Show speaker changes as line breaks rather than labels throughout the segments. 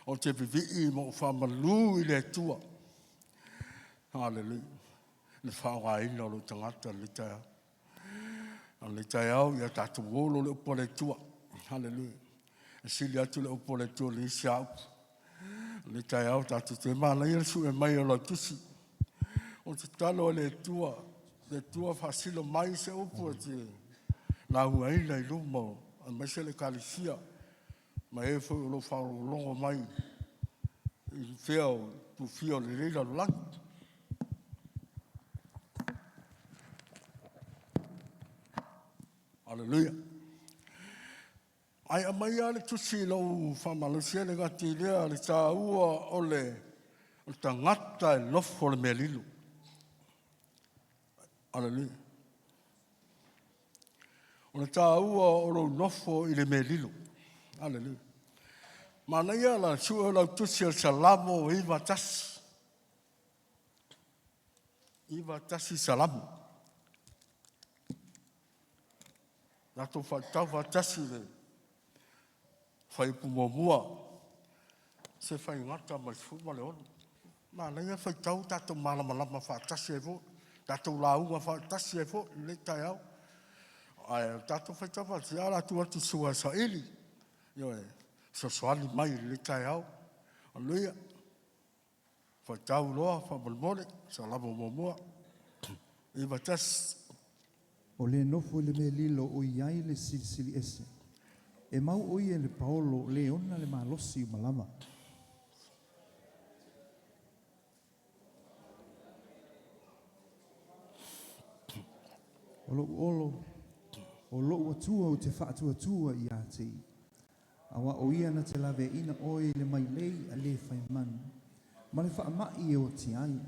o te vivi mo whamalu I le tua. Hallelujah. Le whaoaina o lo tangata le tai au. Le tai au ia tatu ngolo le upo le tua. Hallelujah. E sili atu le upo le tua le isi au. Le tai au tatu te mana ia su e mai o la tusi. O te talo le tua whasilo mai se upo te la huaina I lumo. A mese le kalisia. Ma e fo lo fa longo mai I feo tu fio le reila lang. Hallelujah. Ai mai ale tu si lo fa malusia le gati le le taua ole o tangata e nofo le me Lilo. Hallelujah. O le taua o lo nofo I le me Lilo. Hallelujah. Mana ia la sua la tusi al salamo iwa tas. Iwa tasi salamo. Nato tau fa tasi le. Fai pumomua. Se fai ngata mai fuma le ono. Mana ia fai tau tato malama fa tasi e fo. Tato launga fa tasi e fo. Le tai au. Ai tato fai tau fa tia la tua tu sua sa ili. Yo e. So soali mai le tai au. Aleluia. Fa tau loa fa bolmole sa labo momua. Iwa tas.
O le nofo le me Lilo o iai le sili ese. E mau oi e le Paulo le ona le malosi malama. O lo atua o te whaatua I a te I. Awa o ia na te lawe ina oi le mai lei a le whai manu. Ma le whaamai e o te ai.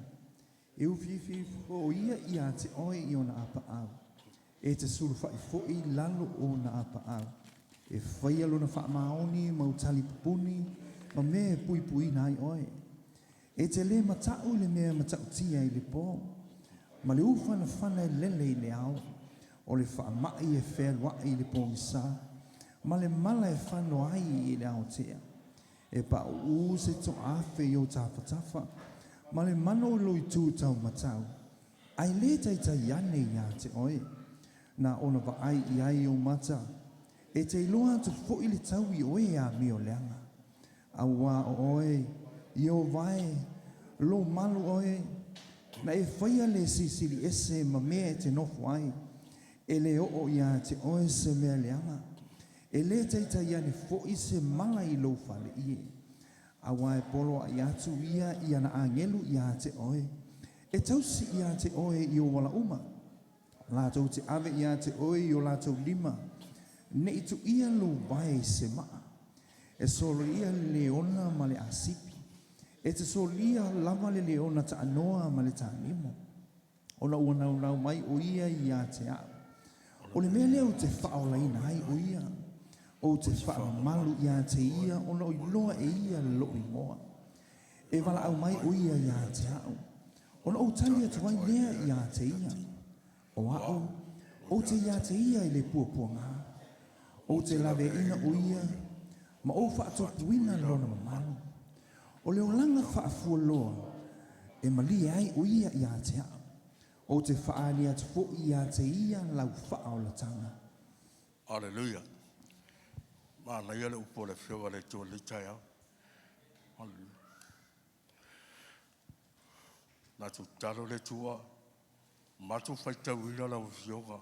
E uwhiwhi o ia I a te oi I o na apa au. E te suru Faifeau lalo o na apa au. E whai alo na whaamaoni, mautali pupuni, ma mea pui na ai oi. E te le matau le mea matau tia I le pō. Ma le ufa na whana lele I le au. O le whaamai e whea lua I le pō misa. Ma le mala e whano ai I le au tea. E pa u se to afe I o tafa. Ma le mano lo I tū tau matau. Ai le tai iane I a te oi. Na ona wa ai I ai o mata. E te iloa tu fo I le tau I oe a mi o leanga. A wā o oe, I o vai, lo malu oe. Na e whaia le sisili ese ma mea e te nofo ai. E le o I a te oe se mea leanga. E le teita iane fo I se mala I lo fale ie. A wā e polo I atu ia I ana angelu I a te oe. E tausi I a te oe I o wala uma. La tau te ave I a te oe I o la tau lima. Ne itu ia lo vai se maa. E solo ia leona ma le asipi. E te solo ia lama le leona ta anoa ma le ta animo. Ona ua nau mai o ia I a te au. O le mea leo te whaolaina ai o ia. O te whaamalu I a te ia. Ona o iloa e ia lo I moa. E wala au mai o ia I a te au. Ona o tali atu ai lea I a te ia. O au. O te ia te ia I le puapuanga. O te lawe ina o ia, ma o whaatopuina lona mamalu. O leo langa whaafua loa, e mali ai o ia I a te au. O te whaani atu fo I a te ia lau whaolatanga.
Hallelujah. Mana ia le upo le whioa le tua le tai au. Hallelujah. Nā tu taro le tua, matu whaitau ina lau whioa.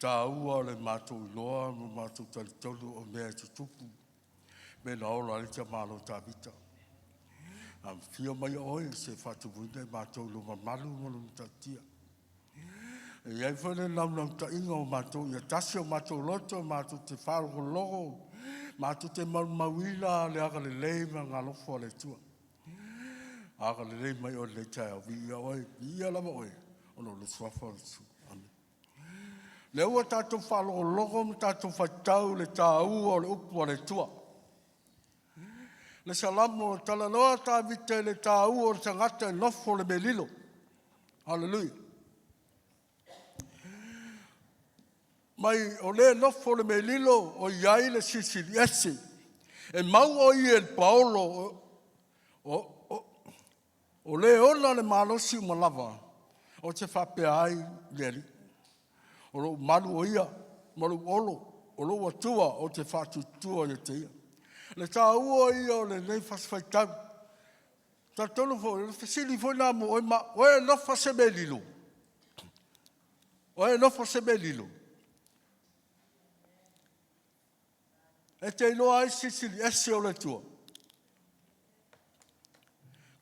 Taua le mātou loa, mātou talitolu o mea te tupu. Me na ola le te mālo tāwita. Whio mai oe se whatuwine mātou lo mamalu molu tatia. E iai whane lau ta inga o mātou, ia tasi o mātou loto, mātou te whāro logo, mātou te mauila le aga le leima ngā lofo le tua. Aga le leima i o le tai au, via oe, via lama oe, ono le swafa le tua. Le ua tātou whalogo tātou whaitau le tāua o le upu o le tua. Le salamo o talanoa tāwite le tāua o le tangata e nofo le me Lilo. Hallelujah. Mai o le nofo le me Lilo o iai le sisili ese. E mau o i e Paulo o le ona le malosi uma lava. O te whapea ai leri. O lo malu o ia, malu olo, o lo atua o te whatutua i te ia. Le tā ua ia o le nei whaswhaitau. Tā tonu fo, le whasili fo nā mo o e nofa se me Lilo. O e nofa se me Lilo. E te iloa ai sisili, ese o le tua.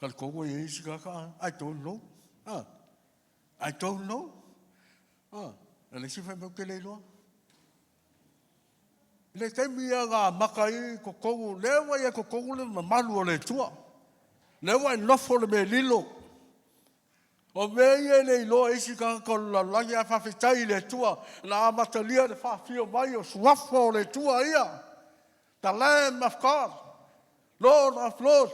Kal kongo i isi kaka, I don't know. I don't know. Le si fai mau ke le iloa. Le teimi a ngā makai ko kongo, lewa ia ko kongo le mamalu o le tua. Lewa i nofo le me Lilo. O me ia le iloa isi kaka ko la langi a whawhitai le tua. Na amatalia le whawhio mai o suafa o le tua ia. The Lamb of God, Lord of Lords,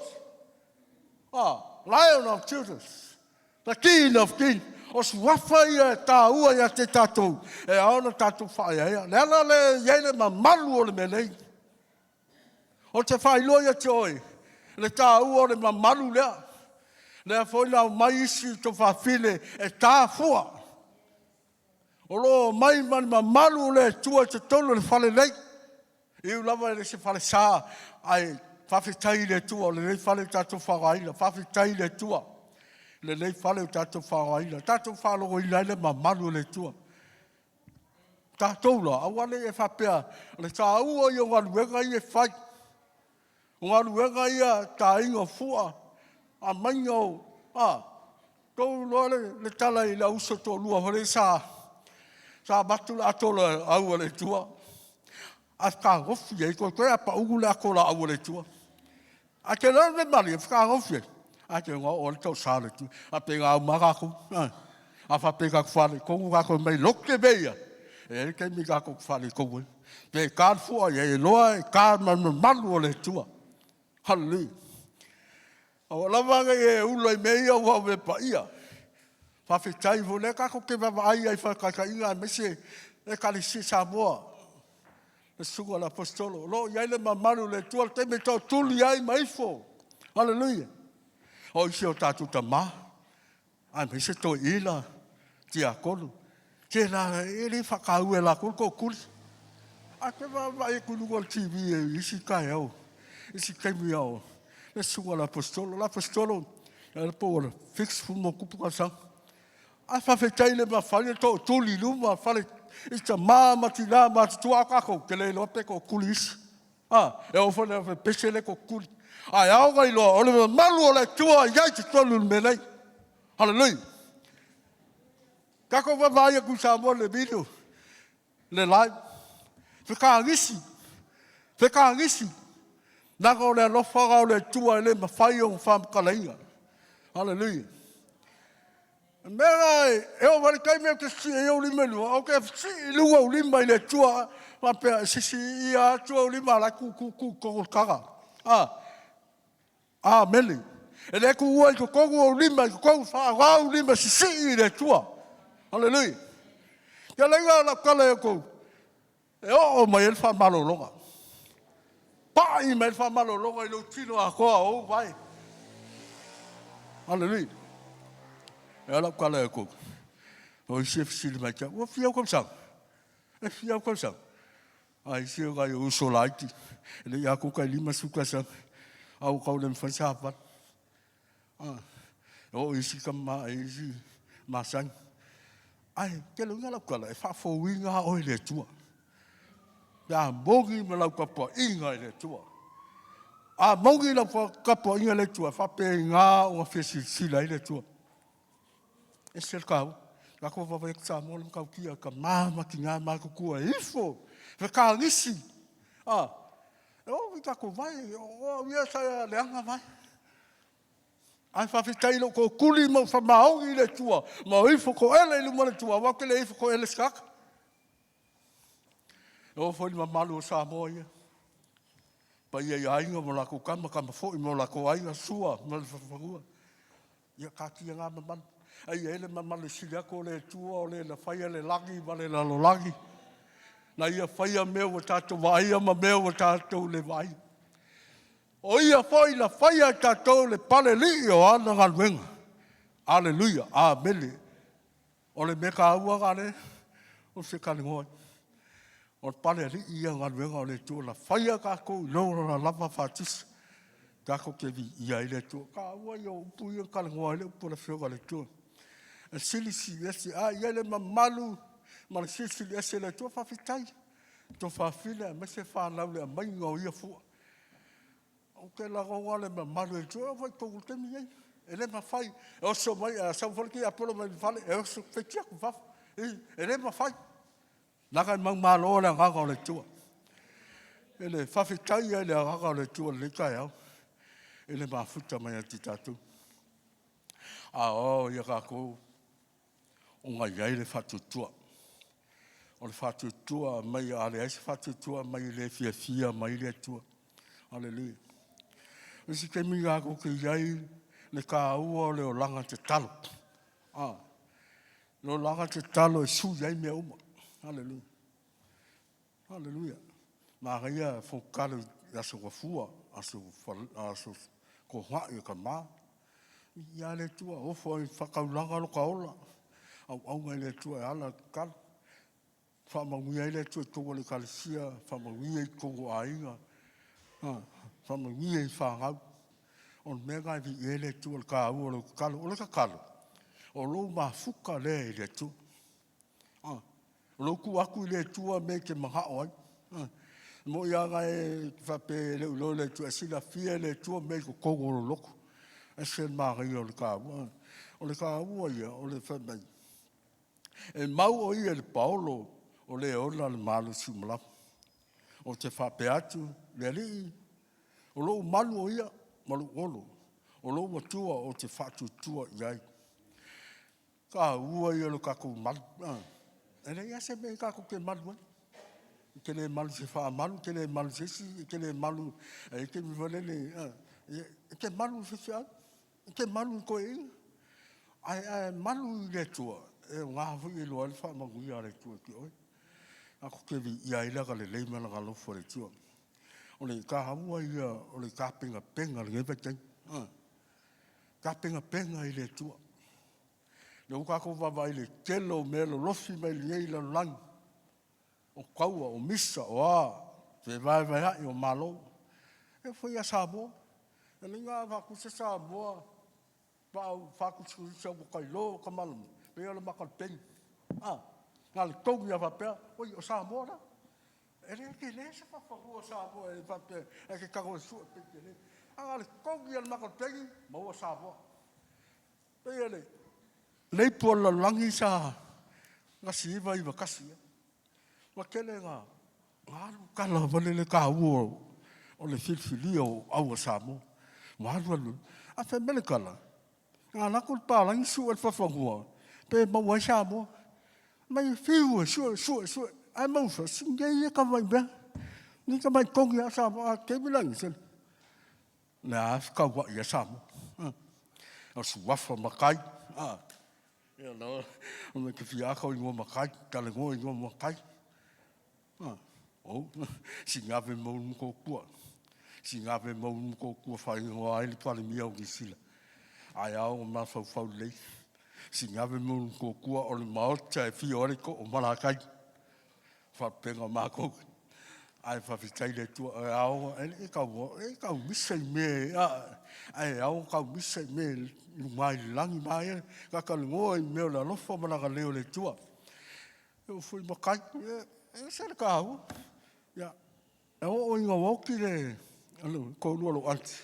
Lion of Judas, the King of Kings. O suafa ia tā ua ia te tātou, e aona tātou whae ia. Nela le iele ma malu o le melei. O te whaeloa ia te oi, le tā ua o le ma malu lea. Lea whoina o mai isi to whawhile e tā fua. O lo mai mani ma malu le tua te tolu le whale lei. Iu lava e se whale sā, ai whawhitai le tua, le nei whale tātou whagaila, whawhitai le tua. Le nei whale tātou whagaila, tātou whalogo i leile ma manu le tua. Tātou la, awane e whapea, le tā ua i o ngaruenga i e whai. O ngaruenga i a tā ingo fua, a mainga o, tau loa le tala i la uso tō lua, hore sā matu la atola aua le tua. A ka ngofi e ko a pa ugu le akola au le tua. A te lan le mali e ka ngofi. A te ngo o le tau sa le tua. A pe ngā umaka ku. A fa pe ka kwale kongu ka ko mai loke beia. E ke mi ka ko kwale kongu. Pe ka fua e loa e ka malu o le tua. Halleluja. O lava e ulo i meia wa me pa ia. Fa fitai vo le ka ko ke va ai ai fa ka inga me se e ka le si sa moa. Le suga l'apostolo. Lo iaile mamalu le tua te me tau tuli ai maifo. Halleluja. O isi o tātou ta mā. Ai me se to ila ti a kolu. Ke la ele whakau e la kulu ko kuli. A te wa e kulu o TV e isi kai au. Isi kaimi au. Le suga l'apostolo. L'apostolo. E po o fix fumo kupu ka sang. A whawhetai le mawhale to tuli luma whale. Ita mati la mati tua kako ke le lope ko kulis. E o fone o pese le ko kul. Ai au ngai lo o le malu o le tua ia te tolu me nei. Halleluja. Kako va vai ku sa mo le video. Le live. Feka ngisi. Na ko le lo fa le tua le mafai o fam kalainga. Halleluja. Mera e o vale kai me ke si e o lima lua. O ke si lua o lima i le tua. Ma pe si ia tua o lima la ku kaga. Mele. E le ku ua i ko kongu o lima i ko kongu wha o lima si i le tua. Halleluja. Ia lenga la kala e ko. E o mai el wha malolonga. Pa i mai wha malolonga i lo tino a koa o vai. Halleluja. E ala kala e koko. O isi e fisili mai kia. Ua fia kom sang. E fia kom sang. A isi e gai uso laiti. E le ia koka i lima suka sang. Au kau le mwhansa hapat. O isi kama e isi masang. Ai, ke lunga lau kala e whafo winga o i le tua. Ia mongi ma lau kapua inga i le tua. Mongi lau kapua inga le tua. Whape ngā o a whia sila i le tua. E ser kau, la ko va vek sa mo kau kia ka mama ki nga ma ko kua ifo. Ve ka ngisi. E o vi ka ko vai, o ia sa le anga vai. Ai fa fitai lo ko kuli mo fa mau i le tua. Ma ifo ko ele i mo le tua, wa ke le ifo ko ele skak. E o foi ma malu sa mo ia. Pa ia ia inga mo la ko kama foi mo la ko ainga sua, mo le fa. Ia ka kia nga man. Ai ele mamale silia ko le tua o le la faia le lagi vale la lo lagi. Na ia faia meu o tato vai ma meu o tato le vai. O ia foi la faia tatou le pale li o ana galwenga. Aleluia. Amen. O le meka ua gale. O se kalingoi. O pale li ia galwenga o le tu la faia ka ko no la lava fatis. Ka ko ke vi ia ile tu. Ka ua yo pu ia kalingoi le pu la fioga le tu. E sili si ese a ia le mamalu ma le sili ese le tu fa fitai. To fa fila me se fa na le mai ngo ia fu. O ke la go le mamalu e tu vai ko te mi ai. Ele ma fai o so mai sa fo ki apolo mai fale e so fetia ku fa. Ele ma fai. Na ka mang malo le ga go le tu. Ele fa fitai ele ga go le tu le ka ya. Ele ma futa mai ati tatu. A o ia ka ko o ngai ai le fatutua. O le fatutua mai ale ai fatutua mai le fia mai le tua. Aleluia. O si ke mi ga ko ke ai le ka ua le o langa te talo. Lo langa te talo e su ai me uma. Aleluia. Aleluia. Ma ria fo kalo ya so fua aso ko ha e ka ma. Ia le tua o fo whakaulanga lo ka ola. Au ngai le tua ala kal. Whamawia le tua tonga le kalisia. Whamawia i kongo ainga. Whamawia i whangau. O mega i vi le tua le ka ua le kalo. O le ka kalo. O lo ma fuka le le tua. O lo ku aku le tua me ke maha oi. Mo ia ngai whape le ulo le tua. Sila fia le tua me ko kongo lo loko. Ese magai o le ka ua. O le ka ua ia, o le whamai. E mau o ia le Paulo, o le ola le malu sumala. O te whape atu, le li. O lo malu o ia, malu olo. O lo matua o te whatu tua iai. Ka ua ia lo kako malu. E le ia se me kako ke malu. Ke le malu se wha malu, ke le malu sesi, ke le malu, e ke mi vale le, ke malu se fia. Ke malu ko e. Ai malu le tua. E ngā hui e loa le wha mangui a le tua ki oi. Ako ke vi ia ila ka le leima la galofo le tua. O le ka haua ia, o le ka penga penga le ngewe teng. Ka penga penga i le tua. Le uka ko wawa i le telo me lo lofi mai li ei la lang. O kaua, o misa, o a. Te vai vai hai o malo. E foi a sabo. E le ngā wakuse sabo. Pau fakutsu sa ko lo ka malum pe o makal pen ngal tong ya va pe o sa mora ele ke le sa fa o sa bo e va pe e ke ka go su pe le ngal tong ya makal pen mo sa bo pe ele le po la langi sa nga si va i va kasi wa kele nga ngal ka la vale le ka o le filfilio au sa mo ngal a fe mele kala Ngā kul pālangi sua le whawhangua. Pe maua sa mo. Mai whiua sua. Ai mausa, singei e ka mai bea. Ni ka mai kongi a sa mo. A kebilangi sen. Nā whikaua i a sa mo. A suafa makai. Ia nā. O me ke whiakau i ngō makai. Kale ngō i ngō makai. Si ngāwe maunu kō kua. Si ngāwe maunu kō kua whai ngō aili pale mia o kisila. Ai au ma fau lei si ngave mo ko kua o le maota e fi ore ko o malakai fa penga ma ko ai fa fitai le tu au e ka misa me ai au ka misa me mai langi mai ka ngoi me la Nofo mana ka leo le tu eu fui makai e se ka au ya o inga woki le ko lo anti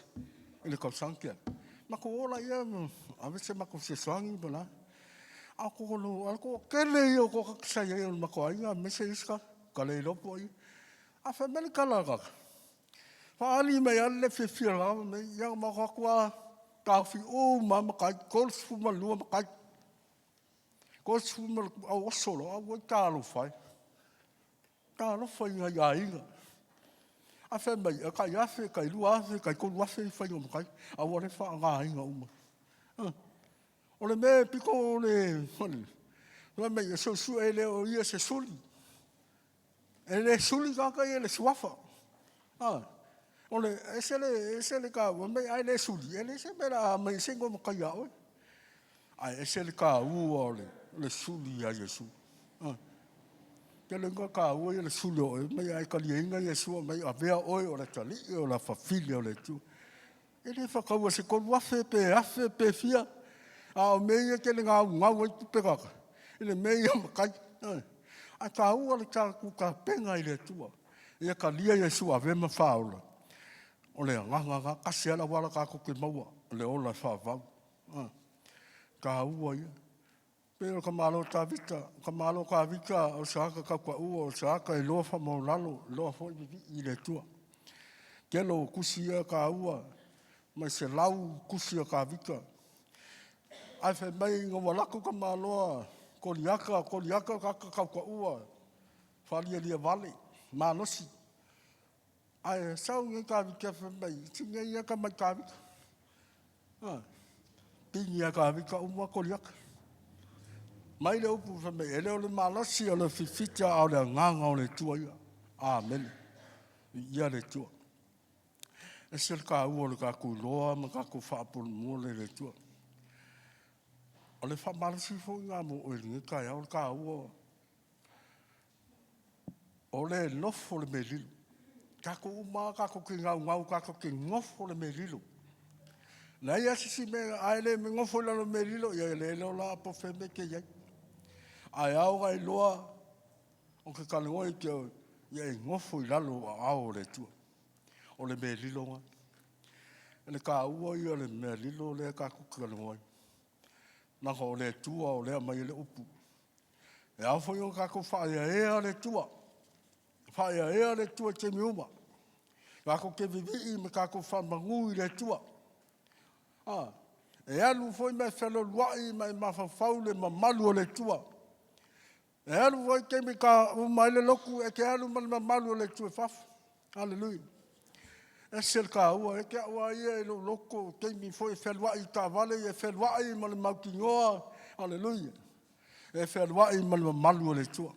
ele ka sankia Mako ola ia, a vese mako se swangi bala. Ako kele i o ko kakisai i o mako ainga, mese iska, ka le lopo i. A wha mele kalaga. Wha ali mei ale fe whira, mei ia mako akua, kawhi o makai, kols fuma lua makai. Kols fuma au osolo, au oi kālo whai. Kālo whai ia inga. A wha mei, kai afe, kai lua afe, kai kolu afe i whai o makai. A wale wha ngā inga uma. O le me piko o le... Wa mei, e so e le o ia se suli. E le suli kaka i e le suafa. Ole esele ka me ai le suli ele se mera me singo mo kai au. Ai esele ka u ole le suli ya Yesu. Ke lenga ka u le suli o me ai ka lienga Yesu me a vea oi o le tali o la familia o le tu. Ele fa ka u se ko afe pe fia. A me ia ke lenga ngau tu pe ka. Ele me ia kai. A ka u le ka ku ka penga ile tu. Ia ka lia Yesu a ve ma faula. O le nganga kasi ala wala ka ko ke maua le ola fa va ka ua ia pero ka malo ta vita ka malo ka vita o sa ka ua o sa ka lo fa mo lalo lo fo i le tua ke lo kusia ka ua ma se lau kusia ka vita ai fe mai ngo wala ko ka malo ko liaka ka ua fa lia vale ma no si ai sau ngai ka vika fa mai tinga ia ka mai ka vika tinga ka vika uma ko liak mai le upu fa mai ele ole malasi ole fifita ole nganga ole tua ia amen ia le tua esel ka u ole ka ku loa ma ka ku fa por mo le tua ole fa malasi fo nga mo ole ka ia ole ka u ole nofo le melilo kako uma kako ki ngau kako ki ngofo le melilo na ia sisi me aile me ngofo le melilo ia le la po feme ke ia ai au ai loa o ke kaloi ke ia ngofo i lalo au le tu o le melilo nga le ka ua ia le melilo le kako kaloi na ko le tu o le mai le upu e au fo yo kako fa ia le tu fa ia le tu te miuma kako ke vivi me kako fa mangu le tua e alu foi me felo luai mai Faifeau le mamalu le tua e alu foi ke me ka mai le loku e ke alu mal mamalu le tua faf haleluia e sel ka ua e ke ua ia e lo loko ke mi foi felo luai ta vale e felo luai mal maukingoa haleluia e felo luai mal mamalu le tua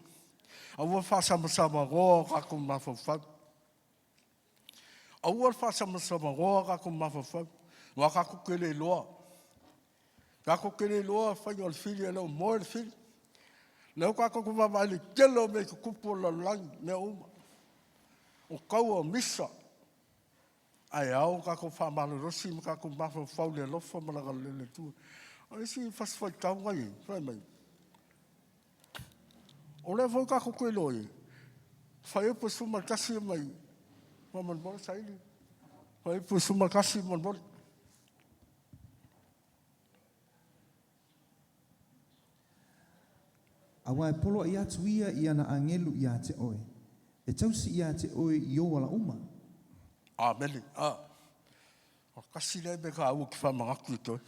a ua fa sama go kako Faifeau awal fa sama go ka ko Faifeau wa ka ko kele loa ka ko kele loa fa yo filia lo mo fil no ka ko va vale kelo me ko po la lang me o ka o missa ai au ka ko fa malo rosi ka ko Faifeau le lo fa mala le tu ai si fa fa ka ngai fa mai o le vo ka ko kelo fa yo po suma kasi mai man bol sai ni pai pu suma kasi man bol
awa polo ia tuia ia na angelu ia te oe e tausi ia te oe i o wala uma
amen o kasi le be ka u ki fa manga ku to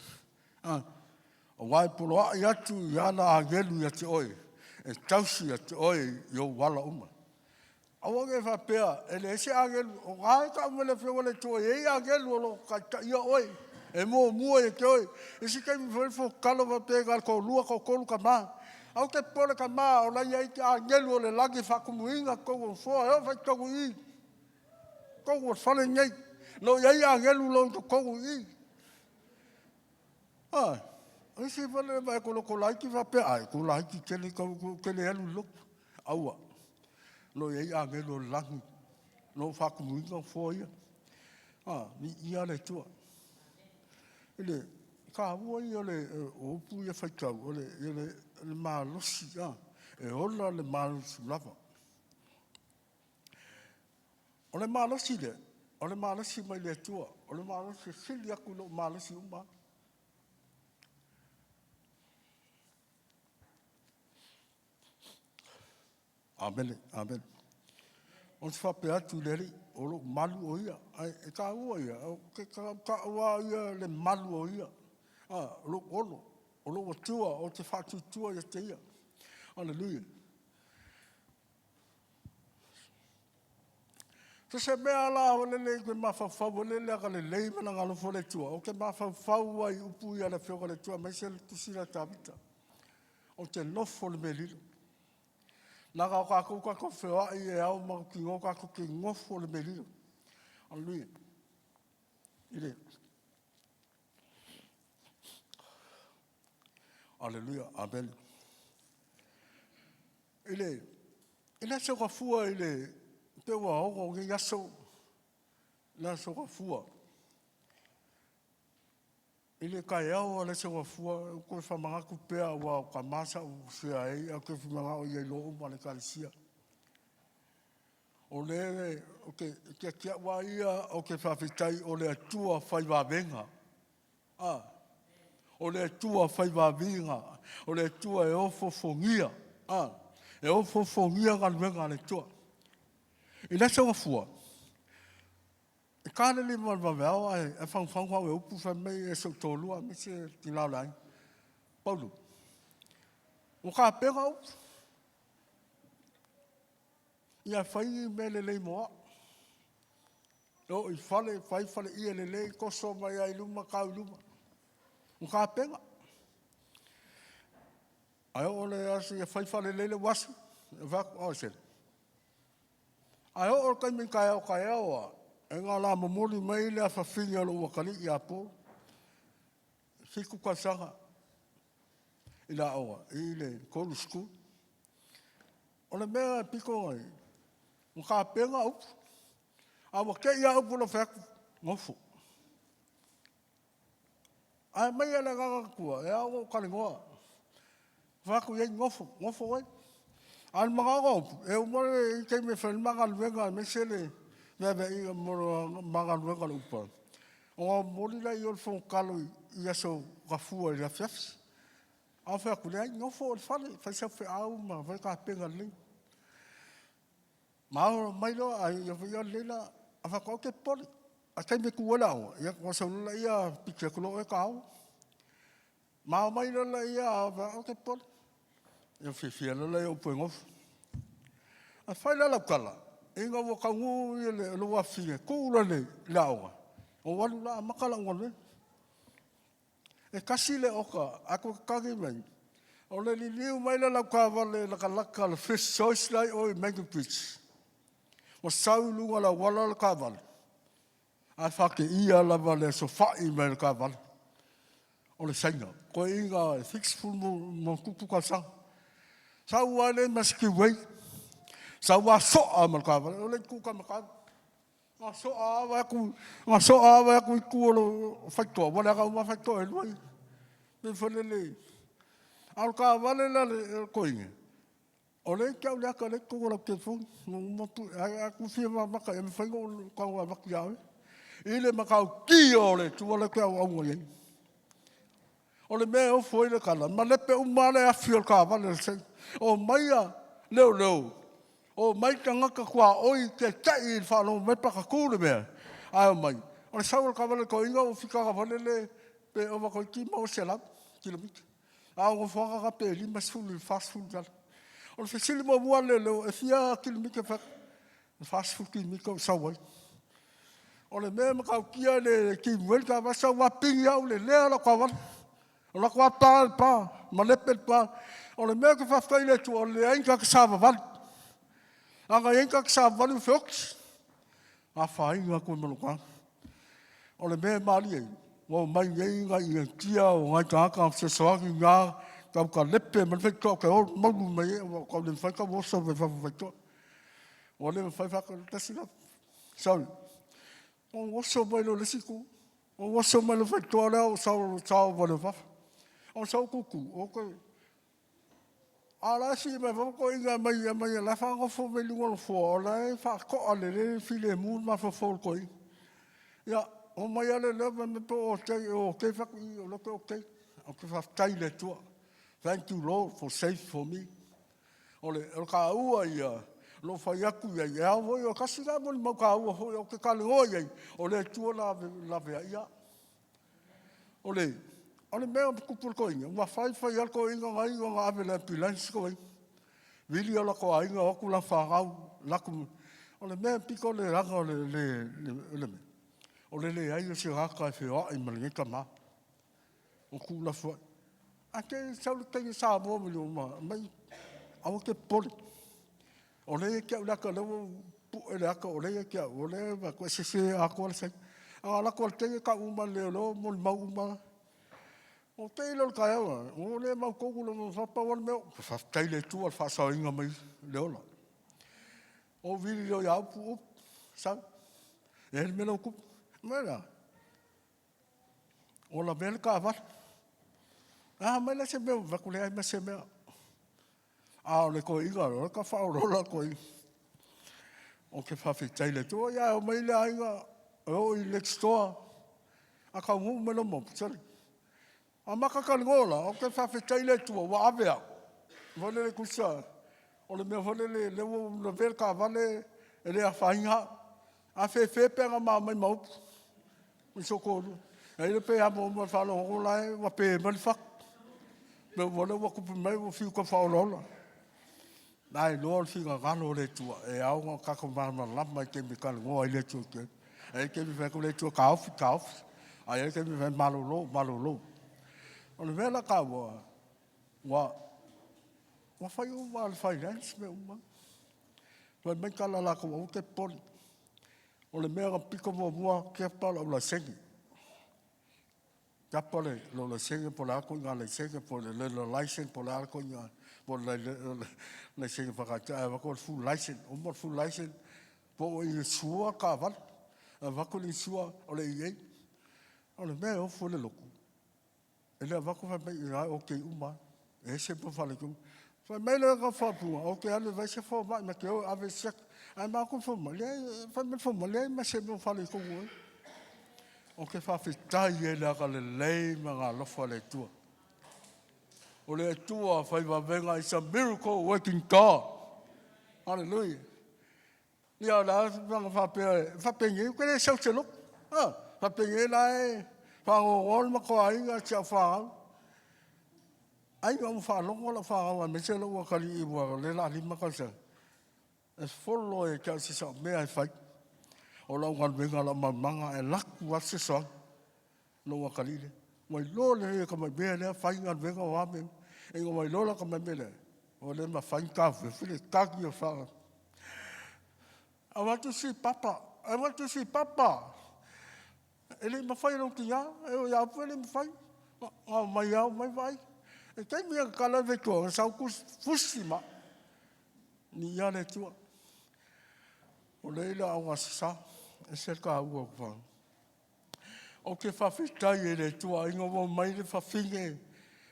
o wai polo ia tu ia na angelu ia te oe e tausi ia te oe i o wala uma awange fa pea ele se agel o ai ka mo le fo le to e agel lo ka ia oi e mo e ke oi e se ka mi fo kalo va pega ko lua ko ka ma au te pole ka ma o la ia ki agel le lagi fa ku muinga ko fo e fa ko i ko fa le nei lo ia agel lo ko i e se va le va ko la ki va pe ai ko la ki ke le alu lo aua lo ia age lo langi lo fa ku ngo fo ia ni ia le tua ele ka wo ia le o pu ia fa ka o le ma lo si e ola le ma lo su lava o le ma lo si le o le ma lo si mai le tua o le ma lo si silia ku lo ma lo si uma amen on se fa pe atu le o lo malu o ia e ka o ia ke ka wa ia le malu o ia lo o lo tua o te fa tua ia te ia haleluia se mea la o le ke Faifeau le ka le mana ngalo fo le tua o ke Faifeau ai upu ia le fo le tua mai se tu sira tabita o te nofo le melilo na ka ko fe ai e au ma ki ngo ka ko ki ngofo le melilo haleluia Ile. Aleluia, amen. Ile se kafua ile te wa o nge yaso. La so kafua. Ile kai au le se kafua ko fa manga ku pe wa ka masa u se ai a ke fa manga o ye lo ma le kalisia. O le o ke wa ia o ke fa fitai o le tua fai va venga. O le tua fai va vinga. O le tua e ofo fongia. E ofo fongia ka venga le tua. Ile se kafua. E kāne li man wawea e whangwhangwa e upu whamei e so tōlua me se tina lai. Paulo. O kā penga upu. Ia whai me le lei moa. O i whai whale ia le lei koso mai ai luma kau luma. O kā penga. Ai o le asu ia whai whale lele wasu. E whak o se. Ai o kai mi kai au e ngā la mamoli mai le a whawhinga lo wakali i a pō. Hiku kwa sanga. I la awa, i le kolu sku. O le mea piko ngai. O ka penga upu. Awa ke ia upu lo whaku. Nofo. Ai mai ele nganga kua. E awa karingoa. Whaku iei ngofo. Ngofo wai. Ai mga upu. E umare i kei me whanimanga luenga me sele. Neve i moro mangaluenga le upa. O mori la i ol fong kalo i aso gafua i a fiafs. A whea kule ai, ngofo o le whale, whai sa whea au ma, whai ka penga le. Mao mailo ai i a whea leila, a whakao ke poli. A kei me kuwela au, i a kwa saulula i a pikia kulo e ka au. Mao mailo la i a whakao ke poli. I a whiwhia la i a upo e ngofo. A whai la lau kala. Inga wa kangu i le loa whie, kūra le laoga. O walu la makala ngone. E kasi le oka, ako kagi mai. O le liu mai la lau kāwale laka le fish choice lai o i Mango Beach. O saulunga la wala la kāwale. A whake ia lava le so whai mai la kāwale. O le sainga. Ko inga fix full mo kupu ka sang. Sau wale maski wei. Sa wa so a mal ka o le ku ka ka nga so a wa ku ku lo facto wala ka ma facto e lui me fole le al ka vale la ko inge o le ka le ka le ku lo ke fu mo tu a ku fi ma ka e me fango ka wa ma ya ile ma ka ki o le tu wala ka wa mo ye o le me o foi le kala ma le pe o ma le a fi o ka vale se o maia leo o mai ka ngaka kua oi te tai i whanau me paka kūre mea. Ai o mai. O le saura ka wale ko inga o whika ka wale le pe o wako i ki mau se lau, kilomita. A o whaka ka pe lima sulu i fast food jala. O le whesili mo mua le leo e fia kilomita whaka. Fast food kilomita o sauai. O le mea makau kia le ki mwel ka wasa wapingi au le lea la kwa wale. O la kwa pā, ma lepet pā. O le mea ka whafkai le tu o le ainka ka sawa wale. Anga yenka ka sa valu fox. A fai nga ko maloka. O le me mali e. O mai yenga i tia o ngai ka ka se soaki nga ka lepe man fe ko ka o malu mai o ka le fa ka o so ve fa to. O le fa fa ka tasila. Sorry. O so mai lo le siku. O so mai lo fa to la o sa valu fa. O sa kuku o ko ala si me vou ko inga mai la fa ngo fo me lungo fo la fa ko ale le file mu ma fo fo ko ya o mai ale le me to o te fa o lo ko o fa tai le to thank you Lord for safe for me ole o ka ua ia lo fa ya ku ya o kasi ga mo mo ka ua o ke ka le o ia o le tu la ia ole ole mea kupul ko inga, ma fai al ko inga ngai o ngā ave le ambulance ko inga. Vili ala ko inga o kula whāgau, laku. Ole mea piko le ranga o le me. Ole le ai o se haka e whioa i malingi ka mā. O kula whai. A ke saulu tengi sā mua mili o ma, mai, awa ke poli. Ole e kia ulaka lewa pu ele aka, ole e kia, ole e ma koe se ako ala sai. Anga la ko te ka uma le lo mo ma uma. O te lo ka ya. O le ma ko ko lo fa pa wal me. Fa tai le tu al fa sa inga mai le ola. O vili lo ya pu sa. E me lo ku. Mera. O la bel ka va. Ah, mai la se me va ku le ai ma se me. Ah, le ko inga lo ka fa o la ko. O ke fa fe tai le tu ya o mai le ainga. O i next door. A ka ngu me lo mo. Sorry. A maka ka ngola, o ke fa fe tai le tu wa avea. Vole le kusa. O le me vole le wo ver ka vale ele a fainga. A fe pe nga ma mai mau. Mi sokolu. E le pe a mo fa lo ho lai wa pe mal fa. Me vole wa ku mai wo fi ko fa lo. Nai lo fi nga ga lo le tu e a o ka ko ma la mai ke mi ka ngo ile tu ke. E ke mi fa ko le tu ka off. Ai ke mi fa malo. O le vela ka wa fai uma finance me uma. Wa me kala la ko o te poli. O le mea piko mua ke pala o la sengi. Ka pole lo la sengi po la ko nga le sengi po le license po la ko nga po le sengi fa wa ko full license o mo full license po i sua ka va va ko ni sua o le ye. O le mea o fu le loko. Ele va ko fa me okay uma. E se po fa le ko. Fa me le ka fa pu. Okay ale va se fo va me ke o ave sek. Ai ma ko fo mo le fa me fo mo le ma se po fa le ko. O ke fa fitai e la ka le ma ga lo fa le tu. O le tua fa va venga is a miracle working God. Hallelujah. Ia la fa pe ni ko le se lo. Ah, fa pe ni la fa o ma ko ai ga cha fa. Ai o fa lo la fa wa me se lo wa ka li wa le la li ma ka se. Es follow e ka se sa me ai fa. O la ngan venga la manga e laku wa se so no wa kalile mai lo le ka mai be le fa ngan venga wa me e ngo mai lo la ka mai be le o le ma fa ka fe ka ki o fa I want to see papa ele ma fa no ki ya e o ya fa le ma fa mai ya mai vai e kai mi ka la ve ko sa ku fusima ni ya le tu o le la wa sa e se ka u ko o ke whawhitai e le tua ingo mo mai le whawhinge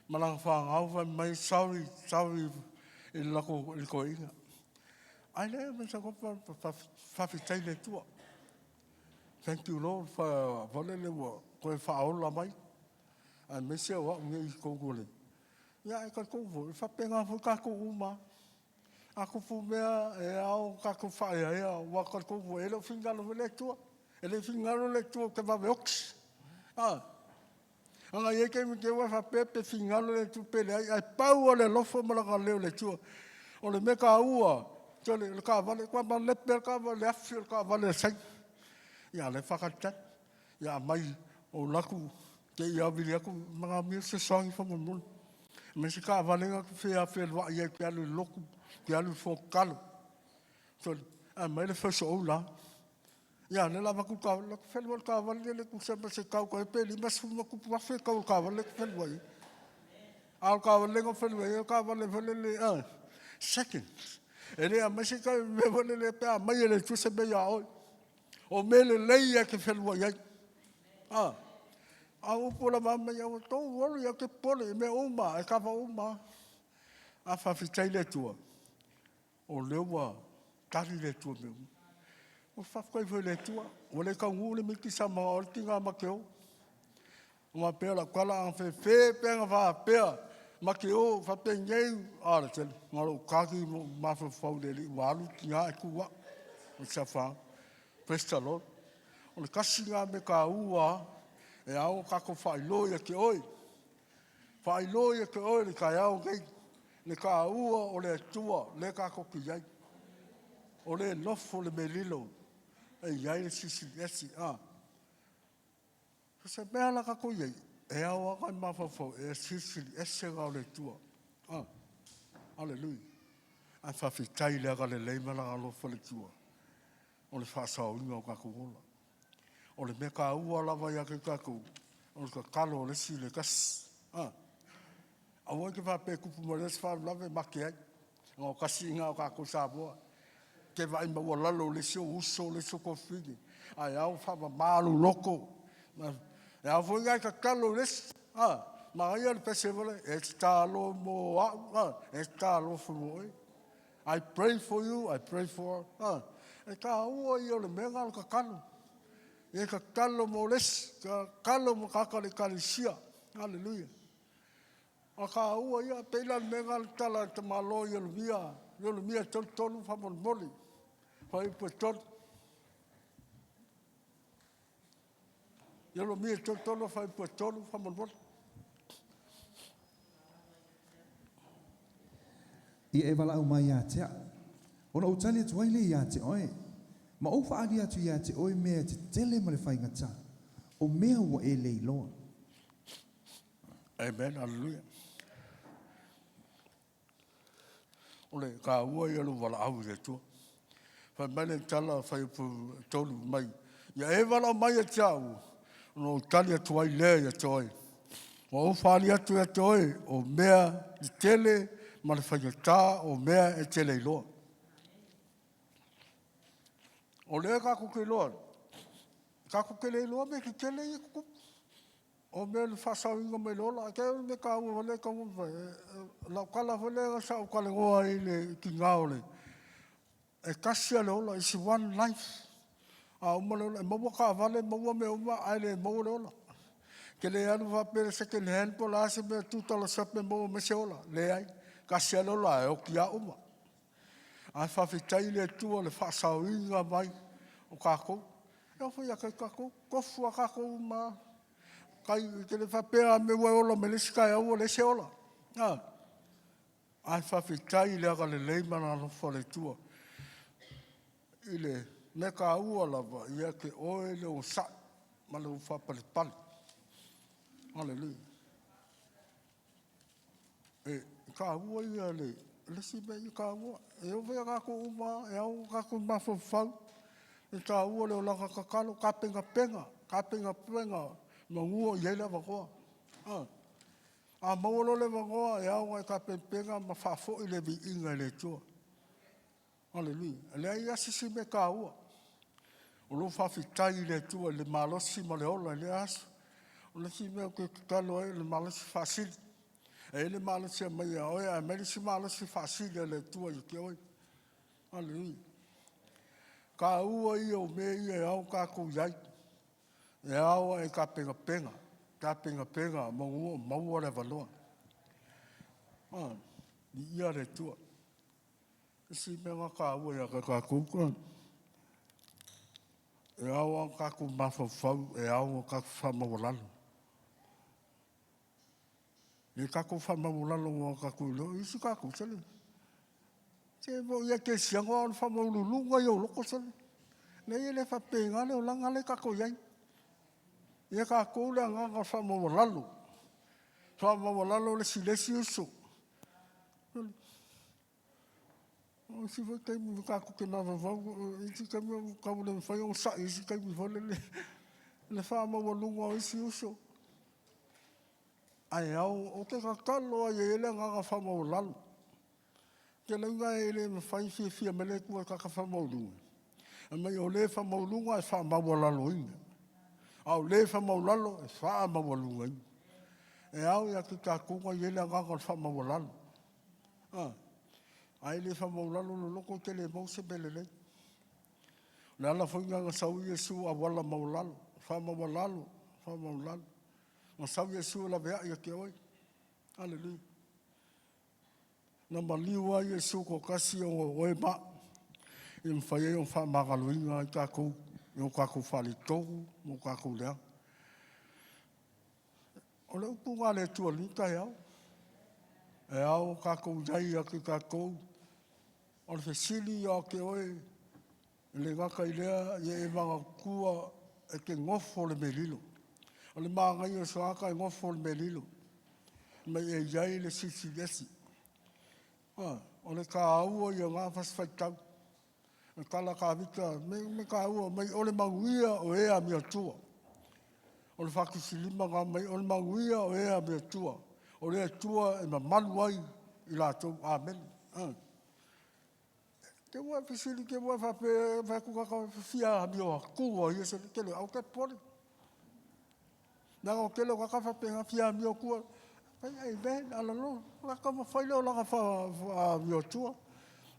malanga whangau mai sorry e lako i ko inga. Ai le me sa ko whawhitai le tua. Thank you Lord for vole le wa ko e whaola mai. Ai me se wa nge i kongole. Ia e ka kongo, e whapenga fu ka ko uma. Ako fu mea e au ka ko whaia ea wa ka kongo e le whingalo le tua. E le whingalo le tua ke wawe oks. Ah. Anga ye ke mi ke wa fa pepe fingalo le tu pele ai pau le lofo mala ka leo le tu. O le meka ua. Tole le ka vale kwa ba le per ka vale afil ka vale sai. Ya le fa ka tat. Ya mai o laku ke ya vili aku manga mi se songi fa mo. Me se ka vale ka fe afil wa ye ke alu loku ke alu fo kalo. Tole a mai le fa so la. Ya le lava ku ka le fel ka vale le ku se se ka ko pe li mas fu ku pa fe ka vale fel wa al ka vale ko fel wa ka vale le second ele a mas ka me vale le pa mai le tu se be ya o me le ya ke fel wa ya o pola mama ya to wo ya ke pole me uma ka va uma a fa fitai le tu o le wa tari le tu me o fa ko le tua o le ka ngule mi ki sa ma o tinga ma ke o ma pe la kwala an fe pe nga va pe ma ke o fa pe ngei a le tel ma lo ka ki ma fa fa le li wa lu ki nga ku wa o sa fa presta lo o le kasi nga me ka ua e au ka ko fa lo ya ke oi fa lo ya ke oi le ka ya o ngei le ka ua o le tua le ka ko ki ai o le nofo le me Lilo e iai sisi esi se mea la ka ko iai e awa kai mawhawhau e sisi esi ngau le tua hallelujah a whawhitai lea ka le leima la alo whale tua o le whaasau inga o ka kuhola O le mea ka ua lava ia ke kakou. O le ka kalo le si le kasi. Awa ke whape kupu mo le wha lave make ai. O kasi inga o kakou sāboa. Ke vai maua lalo le sio uso le sio kofini. Ai au wha malu loko. E au fo ngai ka kalo le si. Ma ia le pese vole. E talo mo au. E talo fo mo e. I pray for you. I pray for. E ka ua ia le mea ngalo ka kalo. E ka kalo mo lesi, ka kalo mo kakale kalisia. Hallelujah. A ka ua ia peila menga tala te malo ia le mia tolu famon moli. Fai po tolu. Ia le mia tolu fai po tolu famon moli.
Ia e wala mai ia tea. Ona utani atu ai le ia te oe. Ma o whaari atu ia te oe mea te tele ma le whaingata. O mea ua e Lilo.
Amen, hallelujah. Ole ka ua ia lu wala au le tua. Fai mele tala fai pu tolu mai. Ia e wala mai a tiau. No tali atu ai lea ia te oe. O whaari atu ia te oe. O mea i tele ma le whaingata. O mea e tele iloa. O lea ka kuke iloa. Ka kuke le iloa me ki tele i kuku. O me le whasau inga me lola. Kea me ka ua wale ka ua. Lau kala wale ga sa o kale ngoa i le ki ngaole. E kasia le ola. It's one life. A uma le ola. E maua ka wale. Maua me uma. Ai le maua le ola. Ke le anu whapere second hand po la se me tutala sape maua me se ola. Le ai. Kasia le ola. E o ki a uma. Ai whawhitai le tua le whasau inga mai. O kako. E o whai a kai kako. Kofua kako ma. Kai ke le whapea me ua ola me le sikai au le se ola. Ai whawhitai le aga le leimana Nofo le tua. I le me ka ua lava ia ke oe le o sa. Ma le whapale pali. Hallelujah. E ka ua ia le si me i ka ua. E o vea kako uma. E au kako mawhawhau. E ka ua le o laka kakalo. Ka penga penga. Ka penga penga. Ma ngua i eila wakoa. A maulo le wakoa e au ai ka penga ma Faifeau i le vi inga le tua. Hallelujah. Le ai asisi me ka ua. O lo whawhitai le tua le malosi ma le ola le asu. O le si mea ke kalo e le malosi whasili. E le malosi a mai a oe a merisi malosi whasili le tua i ke oi. Hallelujah. Ka ua i o me i e au ka kou iai. E awa e ka penga penga. Ka penga penga. Maua le waloa. Ni ia le tua. Isi menga ka ua ia ka kuka. E awa ka ku mawhawhau. E awa ka ku whamawalalo. E ka ku whamawalalo wa ka ku ilo. Isi ka ku sali. Se mo ia ke siango an whamawulunga i o loko sali. Le ia le whapenga le o langa le ka ku iai. Ia ka kōle a nganga whamawalalo. Whamawalalo le silesi uso. O si wai kai mi ka kuke na wawau. Isi kai mi kaule mwhai o sa. Isi kai mi wale le whamawalunga o isi uso. Ai au o te kakalo a ele nganga whamawalalo. Ke launga ele mwhai fia mele kua kaka whamawalunga. A mai o le whamawalunga e whamawalalo inga. Au le whamaulalo e whamawalunga. E au ia ki ka kunga i ele nganga whamawalalo. Ai le whamaulalo lo loko ke le mause bele lei. Le ala whainga nga sau Iesu a wala maulalo. Whamawalalo. Whamaulalo. Nga sau Iesu la vea ia ke oi. Hallelujah. Nga maliwa Iesu ko kasi o oe ma. I mwhai e o whamagaluinga i ka kou. Yo kako whale tohu, mo kako lea. O leo punga le tua lita e au. E au kako iai a ki kako. O le whesili a ke oe. Le ngaka i lea, i e manga kua e ke ngofo le me Lilo. O le maa ngai o soaka e ngofo le me Lilo. Me e iai le sisi lesi. O le ka aua i a ngā fasfaitau. Me kala ka vika, me ka ua, mai ole manguia o ea mi atua. O le whakisilima ngā mai ole manguia o ea mi atua. O le atua e ma manu ai i la tau. Amen. Ke ua pisili, ke ua whakukaka whia mi o kua i esa kele au ke pori. Nā o kele waka whapenga whia mi o kua. Pai ai ben, ala lo, waka ma whaile o langa wha mi o tua.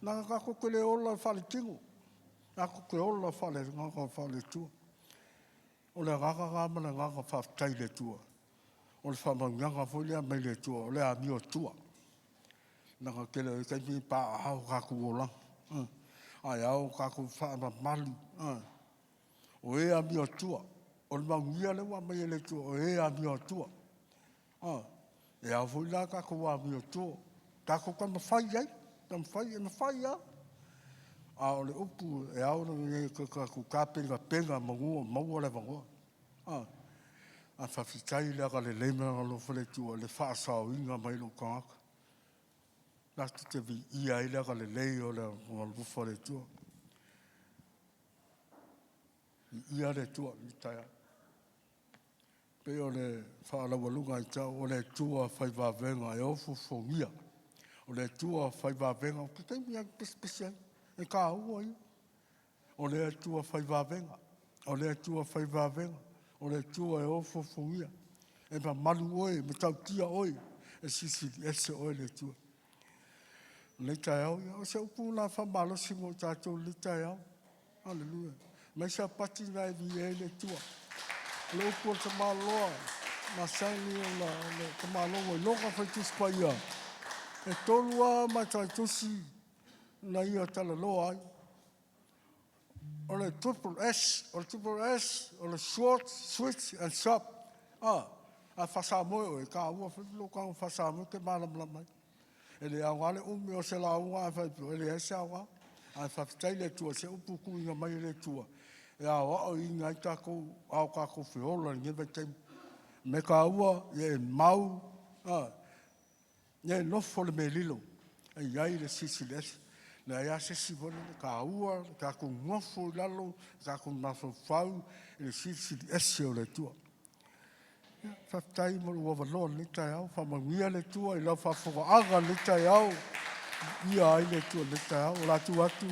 Nā kako kele ola whale tingu. Nā kako ola whale ngaka whale tua. O le ngaka ngāmana ngaka whaftai le tua. O le whamanganga wholea mai le tua. O le a mi o tua. Nā ka kele kai mi pā ahau kako ola. Ai au kako whaama malu. O e a mi o tua. O le manguia le wa mai le tua. O e a mi o tua. E au whoila kako wa mi o tua. Kako ka mawhai ai. Ka mawhai ai. O le upu e au na kako kāpenga penga mangua maua le vangoa. A whawhitai lea ka le leima ngalo whale tua. Le whaasau inga mai lo kāka. Nātu te vi ia i lea ka le lei o le ngalo le tua. Ia le tua i taia. Pe o le whaalawalunga i tau o le tua whaivavenga e ofu fongia. O le tua whaivavenga o kitei mia pespesiai. E ka ua i. O le tua whaivavenga. O le tua whaivavenga. O le tua e ofu fongia. E ma malu oe, me tau tia oe. E sisiri ese oe le tua. Le tai au, o se upu la whamalo si mo tātou le tai au. Halleluja. Mai sa pati ngai vi e le tua. Le upu o te maloa. Ma saini o le te maloa i loka whaitus pa ia. E tolua mai tai tusi na ia tala loa ai. O le triple S, o le triple S, o le short, switch and sharp. A whasamoe o e ka ua whiloka o whasamoe ke malamlamai. E le awale umi o se la unga a whaipu, e le ese awa. A whaftai le tua, se upu kuinga mai le tua. E awa o inga i tako, au kako whiola, ngewe teim. Me ka ua, e mau, e nofo le me Lilo. E iai le sisi lesi. Na ia se sivone le ka ua, ka ku ngofo lalo, ka ku nafo fau, e le sisi ese o le tua. Whaftai mo le wawaloa le tai au, whamangia le tua, i lau whafoka aga le tai au, ia ai le tua le tai au, la tu atu.